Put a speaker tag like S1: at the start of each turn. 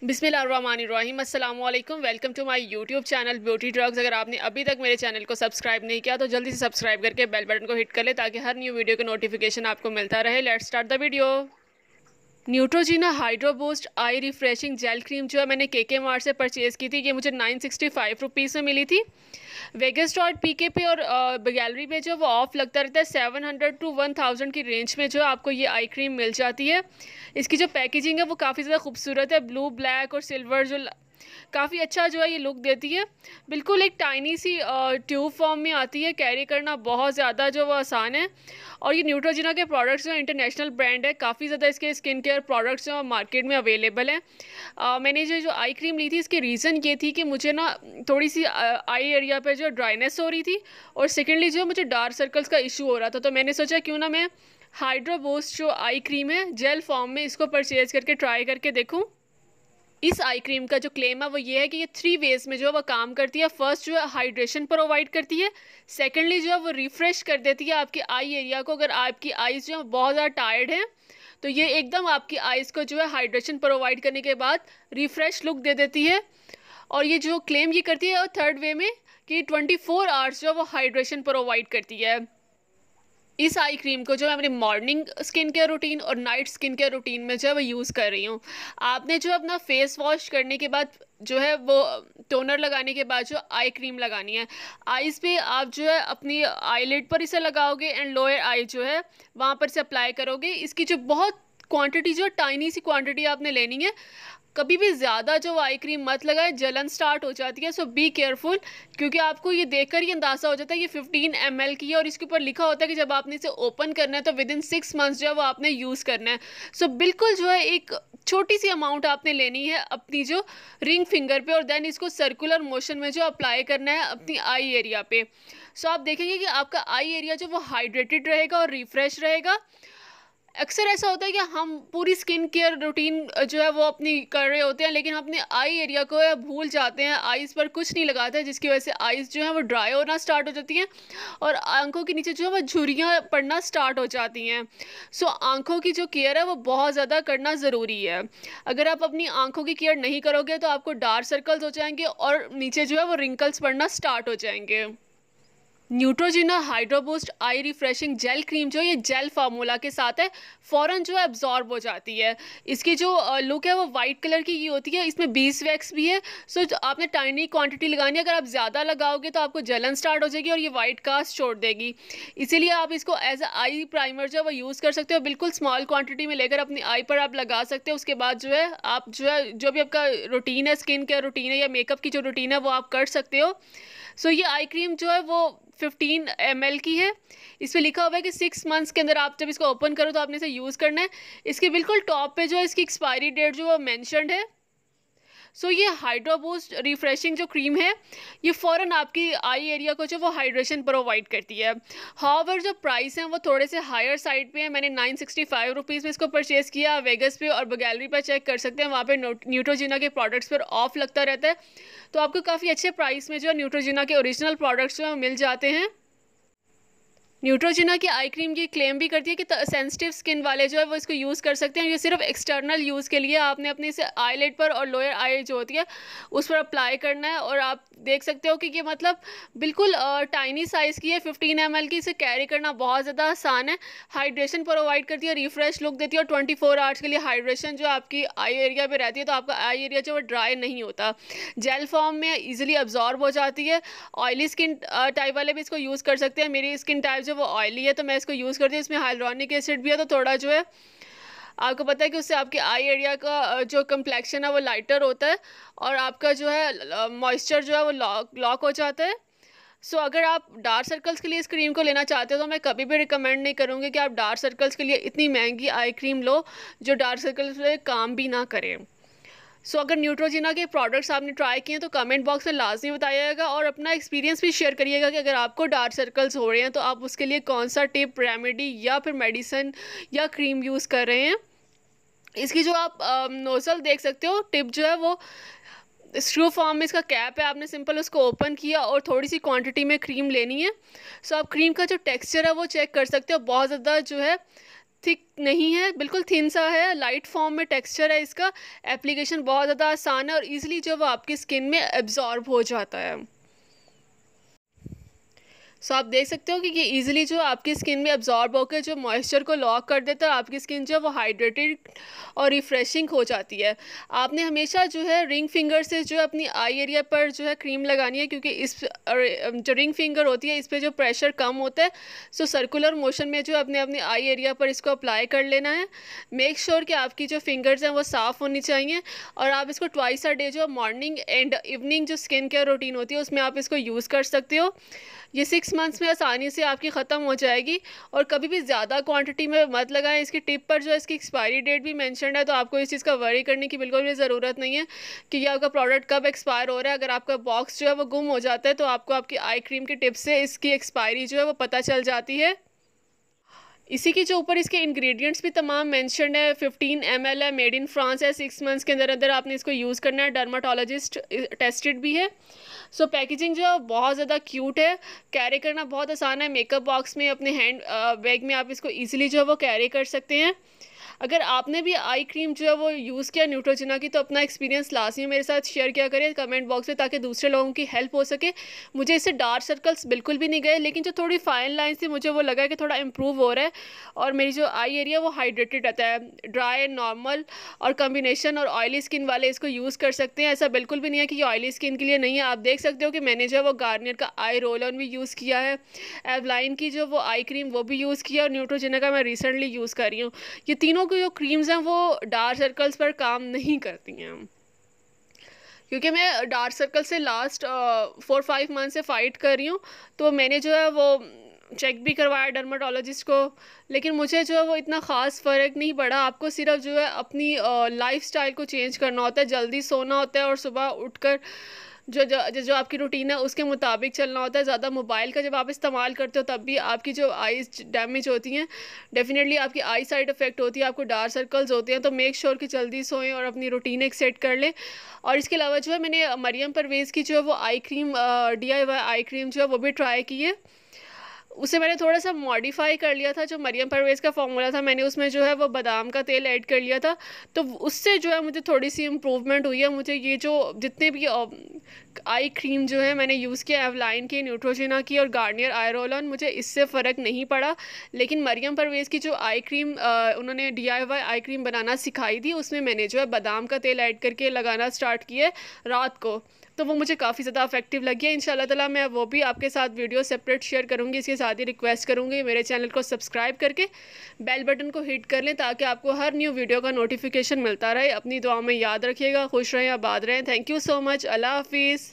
S1: बिस्मिल्लाहिर्रहमानिर्रहीम अस्सलाम वालेकुम। Welcome to my YouTube channel beauty drugs. अगर आपने अभी तक मेरे चैनल को सब्सक्राइब नहीं किया तो जल्दी से सब्सक्राइब करके बेल बटन को हिट कर ले ताकि हर न्यू वीडियो का नोटिफिकेशन आपको मिलता रहे। Let's start the video. Neutrogena hydro boost I refreshing gel cream जो है मैंने के मार्ट से परचेज़ की थी। ये मुझे 965 रुपीज़ में मिली थी। वेगस डॉट पीके पे और गैलरी पे जो वो ऑफ लगता रहता है 700 टू 1000 की रेंज में जो आपको ये आई क्रीम मिल जाती है। इसकी जो पैकेजिंग है वो काफ़ी ज़्यादा खूबसूरत है। ब्लू, ब्लैक और सिल्वर जो काफ़ी अच्छा जो है ये लुक देती है। बिल्कुल एक टाइनी सी ट्यूब फॉर्म में आती है। कैरी करना बहुत ज़्यादा जो वो आसान है। और ये न्यूट्रोजिना के प्रोडक्ट्स जो इंटरनेशनल ब्रांड है। काफ़ी ज़्यादा इसके स्किन केयर प्रोडक्ट्स जो मार्केट में अवेलेबल हैं। मैंने जो आई क्रीम ली थी इसकी रीज़न ये थी कि मुझे ना थोड़ी सी आई एरिया पे जो ड्राइनेस हो रही थी और सेकेंडली जो मुझे डार्क सर्कल्स का इशू हो रहा था। तो मैंने सोचा क्यों ना मैं हाइड्रो बूस्ट जो आई क्रीम है जेल फॉर्म में इसको परचेज़ करके ट्राई करके देखूँ। इस आई क्रीम का जो क्लेम है वो ये है कि ये 3 वेज में जो है वो काम करती है। फर्स्ट जो है हाइड्रेशन प्रोवाइड करती है। सेकेंडली जो है वो रिफ़्रेश कर देती है आपकी आई एरिया को। अगर आपकी आइज़ जो है बहुत ज़्यादा टायर्ड है तो ये एकदम आपकी आइज़ को जो है हाइड्रेशन प्रोवाइड करने के बाद रिफ़्रेश लुक दे देती है। और ये जो क्लेम ये करती है और थर्ड वे में कि 24 आवर्स जो है वो हाइड्रेशन प्रोवाइड करती है। इस आई क्रीम को जो मैं अपनी मॉर्निंग स्किन केयर रूटीन और नाइट स्किन केयर रूटीन में जो है वो यूज़ कर रही हूँ। आपने जो अपना फेस वॉश करने के बाद जो है वो टोनर लगाने के बाद जो आई क्रीम लगानी है। आईज़ पे आप जो है अपनी आईलिड पर इसे लगाओगे एंड लोअर आई जो है वहाँ पर इसे अप्लाई करोगे। इसकी जो बहुत क्वांटिटी जो टाइनी सी क्वांटिटी आपने लेनी है। कभी भी ज़्यादा जो आई क्रीम मत लगाए, जलन स्टार्ट हो जाती है। सो बी केयरफुल, क्योंकि आपको ये देखकर ही अंदाज़ा हो जाता है कि 15 ml की है और इसके ऊपर लिखा होता है कि जब आपने इसे ओपन करना है तो विद इन 6 मंथ्स जो है वो आपने यूज़ करना है। सो बिल्कुल जो है एक छोटी सी अमाउंट आपने लेनी है अपनी जो रिंग फिंगर पे और देन इसको सर्कुलर मोशन में जो अप्लाई करना है अपनी आई एरिया पे। सो आप देखेंगे कि आपका आई एरिया जो वो हाइड्रेटेड रहेगा और रिफ्रेश रहेगा। अक्सर ऐसा होता है कि हम पूरी स्किन केयर रूटीन जो है वो अपनी कर रहे होते हैं लेकिन अपने आई एरिया को भूल जाते हैं, आईज़ पर कुछ नहीं लगाते हैं, जिसकी वजह से आईज़ जो है वो ड्राई होना स्टार्ट हो जाती हैं और आंखों के नीचे जो है वो झुर्रियाँ पड़ना स्टार्ट हो जाती हैं। सो आंखों की जो केयर है वो बहुत ज़्यादा करना ज़रूरी है। अगर आप अपनी आंखों की केयर नहीं करोगे तो आपको डार्क सर्कल्स हो जाएंगे और नीचे जो है वो रिंकल्स पड़ना स्टार्ट हो जाएंगे। न्यूट्रोजिना हाइड्रो बूस्ट आई रिफ्रेशिंग जेल क्रीम जो ये जेल फार्मूला के साथ है, फ़ौरन जो है अब्जॉर्ब हो जाती है। इसकी जो लुक है वो वाइट कलर की ये होती है। इसमें बीस वैक्स भी है। सो आपने टाइनी क्वांटिटी लगानी है। अगर आप ज़्यादा लगाओगे तो आपको जलन स्टार्ट हो जाएगी और ये वाइट कास्ट छोड़ देगी। इसीलिए आप इसको एज अ आई प्राइमर जो है वो यूज़ कर सकते हो। बिल्कुल स्मॉल क्वान्टिटी में लेकर अपनी आई पर आप लगा सकते हो। उसके बाद जो है आप जो है जो भी आपका रूटीन है, स्किन केयर रूटीन है या मेकअप की जो रूटीन है वो आप कर सकते हो। सो ये आई क्रीम जो है वो 15 ml की है। इस पर लिखा हुआ है कि 6 मंथ्स के अंदर आप जब इसको ओपन करो तो आपने इसे यूज़ करना है। इसके बिल्कुल टॉप पे जो है इसकी एक्सपायरी डेट जो वो मेंशन्ड है। सो ये हाइड्रो बूस्ट रिफ्रेशिंग जो क्रीम है ये फ़ौरन आपकी आई एरिया को जो वो हाइड्रेशन प्रोवाइड करती है। हाउएवर जो प्राइस हैं वो थोड़े से हायर साइड पे हैं। मैंने 965 रुपीज़ में इसको परचेज़ किया। वेगस पे और गैलरी पर चेक कर सकते हैं, वहाँ पे न्यूट्रोजिना के प्रोडक्ट्स पर ऑफ लगता रहता है। तो आपको काफ़ी अच्छे प्राइस में जो है न्यूट्रोजिना के ओरिजिनल प्रोडक्ट्स जो है मिल जाते हैं। न्यूट्रोजिना की आई क्रीम ये क्लेम भी करती है कि सेंसिटिव स्किन वाले जो है वो इसको यूज़ कर सकते हैं। ये सिर्फ एक्सटर्नल यूज़ के लिए आपने अपने इसे आईलिड पर और लोअर आई जो होती है उस पर अप्लाई करना है। और आप देख सकते हो कि ये मतलब बिल्कुल टाइनी साइज़ की है, 15 ml की। इसे कैरी करना बहुत ज़्यादा आसान है। हाइड्रेशन प्रोवाइड करती है, रिफ्रेश लुक देती है और 24 आवर्स के लिए हाइड्रेशन जो आपकी आई एरिया पर रहती है तो आपका आई एरिया जो वो ड्राई नहीं होता। जेल फॉर्म में ईजिली अब्जॉर्ब हो जाती है। ऑयली स्किन टाइप वाले भी इसको यूज़ कर सकते हैं। मेरी स्किन टाइप वो ऑयली है तो मैं इसको यूज़ करती हूँ। इसमें हाइलुरोनिक एसिड भी है तो थोड़ा जो है आपको पता है कि उससे आपके आई एरिया का जो कम्प्लेक्शन है वो लाइटर होता है और आपका जो है मॉइस्चर जो है वो लॉक हो जाता है। सो अगर आप डार्क सर्कल्स के लिए इस क्रीम को लेना चाहते हो तो मैं कभी भी रिकमेंड नहीं करूँगी कि आप डार्क सर्कल्स के लिए इतनी महंगी आई क्रीम लो जो डार्क सर्कल्स पे काम भी ना करे। सो अगर न्यूट्रोजिना के प्रोडक्ट्स आपने ट्राई किए हैं तो कमेंट बॉक्स में लाजमी बताइएगा और अपना एक्सपीरियंस भी शेयर करिएगा कि अगर आपको डार्क सर्कल्स हो रहे हैं तो आप उसके लिए कौन सा टिप, रेमेडी या फिर मेडिसिन या क्रीम यूज़ कर रहे हैं। इसकी जो आप नोज़ल देख सकते हो, टिप जो है वो स्क्रू फॉर्म में इसका कैप है। आपने सिंपल उसको ओपन किया और थोड़ी सी क्वांटिटी में क्रीम लेनी है। सो आप क्रीम का जो टेक्सचर है वो चेक कर सकते हो। बहुत ज़्यादा जो है थिक नहीं है, बिल्कुल थिन सा है, लाइट फॉर्म में टेक्सचर है इसका। एप्लीकेशन बहुत ज़्यादा आसान है और ईजिली जो वो आपकी स्किन में एब्जॉर्ब हो जाता है। सो आप देख सकते हो कि ये इजीली जो आपकी स्किन में अब्जॉर्ब होकर जो मॉइस्चर को लॉक कर देता है, आपकी स्किन जो है वो हाइड्रेटेड और रिफ्रेशिंग हो जाती है। आपने हमेशा जो है रिंग फिंगर से जो है अपनी आई एरिया पर जो है क्रीम लगानी है, क्योंकि इस जो रिंग फिंगर होती है इस पर जो प्रेशर कम होता है। सो सर्कुलर मोशन में जो अपने अपने आई एरिया पर इसको अप्लाई कर लेना है। मेक श्योर कि आपकी जो फिंगर्स हैं वो साफ़ होनी चाहिए और आप इसको ट्वाइस अ डे जो मॉर्निंग एंड इवनिंग जो स्किन केयर रूटीन होती है उसमें आप इसको यूज़ कर सकते हो। ये 6 मंथ्स में आसानी से आपकी ख़त्म हो जाएगी और कभी भी ज़्यादा क्वांटिटी में मत लगाएं। इसकी टिप पर जो है इसकी एक्सपायरी डेट भी मेंशन्ड है, तो आपको इस चीज़ का वरी करने की बिल्कुल भी ज़रूरत नहीं है कि ये आपका प्रोडक्ट कब एक्सपायर हो रहा है। अगर आपका बॉक्स जो है वो गुम हो जाता है तो आपको आपकी आई क्रीम की टिप से इसकी एक्सपायरी जो है वो पता चल जाती है। इसी के जो ऊपर इसके इंग्रेडिएंट्स भी तमाम मेंशन्ड है। 15 ml है, मेड इन फ्रांस है, 6 मंथ्स के अंदर अंदर आपने इसको यूज़ करना है, डर्माटोलॉजिस्ट टेस्टेड भी है। सो पैकेजिंग जो है बहुत ज़्यादा क्यूट है, कैरी करना बहुत आसान है। मेकअप बॉक्स में अपने हैंड बैग में आप इसको ईजिली जो है वो कैरी कर सकते हैं। अगर आपने भी आई क्रीम जो है वो यूज़ किया न्यूट्रोजिना की, तो अपना एक्सपीरियंस लाजमी मेरे साथ शेयर किया करें कमेंट बॉक्स में, ताकि दूसरे लोगों की हेल्प हो सके। मुझे इससे डार्क सर्कल्स बिल्कुल भी नहीं गए, लेकिन जो थोड़ी फाइन लाइन थी मुझे वो लगा कि थोड़ा इम्प्रूव हो रहा है और मेरी जो आई एरिया वो हाइड्रेटेड रहता है। ड्राई, नॉर्मल और कम्बिनेशन और ऑयली स्किन वाले इसको यूज़ कर सकते हैं। ऐसा बिल्कुल भी नहीं है कि ये ऑयली स्किन के लिए नहीं है। आप देख सकते हो कि मैंने जो है वो गार्नियर का आई रोल ऑन भी यूज़ किया है, एवलाइन की जो वो आई क्रीम वो भी यूज़ किया और न्यूट्रोजिना का मैं रिसेंटली यूज़ कर रही हूँ। ये तीनों की जो क्रीम्स हैं वो डार्क सर्कल्स पर काम नहीं करती हैं, क्योंकि मैं डार्क सर्कल से लास्ट 4-5 मंथ से फ़ाइट कर रही हूँ। तो मैंने जो है वो चेक भी करवाया डर्माटोलॉजिस्ट को, लेकिन मुझे जो है वो इतना ख़ास फ़र्क नहीं पड़ा। आपको सिर्फ जो है अपनी लाइफ़स्टाइल को चेंज करना होता है, जल्दी सोना होता है और सुबह उठकर जो आपकी रूटीन है उसके मुताबिक चलना होता है। ज़्यादा मोबाइल का जब आप इस्तेमाल करते हो तब भी आपकी जो आईज़ डैमेज होती हैं, डेफिनेटली आपकी आई साइड इफ़ेक्ट होती है, आपको डार्क सर्कल्स होते हैं। तो मेक श्योर कि जल्दी सोएं और अपनी रूटीन एक सेट कर लें। और इसके अलावा जो है मैंने मरियम परवेज़ की जो है वो eye cream DIY eye cream जो है वो भी ट्राई की है। उसे मैंने थोड़ा सा मॉडिफाई कर लिया था। जो मरियम परवेज़ का फॉर्मूला था मैंने उसमें जो है वो बादाम का तेल ऐड कर लिया था, तो उससे जो है मुझे थोड़ी सी इम्प्रूवमेंट हुई है। मुझे ये जो जितने भी आई क्रीम जो है मैंने यूज़ किया, एवलाइन की, न्यूट्रोजिना की और गार्नियर आई रोल ऑन, मुझे इससे फ़र्क नहीं पड़ा। लेकिन मरियम परवेज़ की जो आई क्रीम उन्होंने DIY आई क्रीम बनाना सिखाई थी, उसमें मैंने जो है बादाम का तेल ऐड करके लगाना स्टार्ट किया रात को, तो वो मुझे काफ़ी ज़्यादा इफेक्टिव लगी है। इंशाल्लाह ताला मैं वो भी आपके साथ वीडियो सेपरेट शेयर करूँगी। इसके साथ ही रिक्वेस्ट करूँगी मेरे चैनल को सब्सक्राइब करके बेल बटन को हिट कर लें, ताकि आपको हर न्यू वीडियो का नोटिफिकेशन मिलता रहे। अपनी दुआ में याद रखिएगा, खुश रहें, आबाद रहें। Thank you so much. अल्लाह हाफिज़।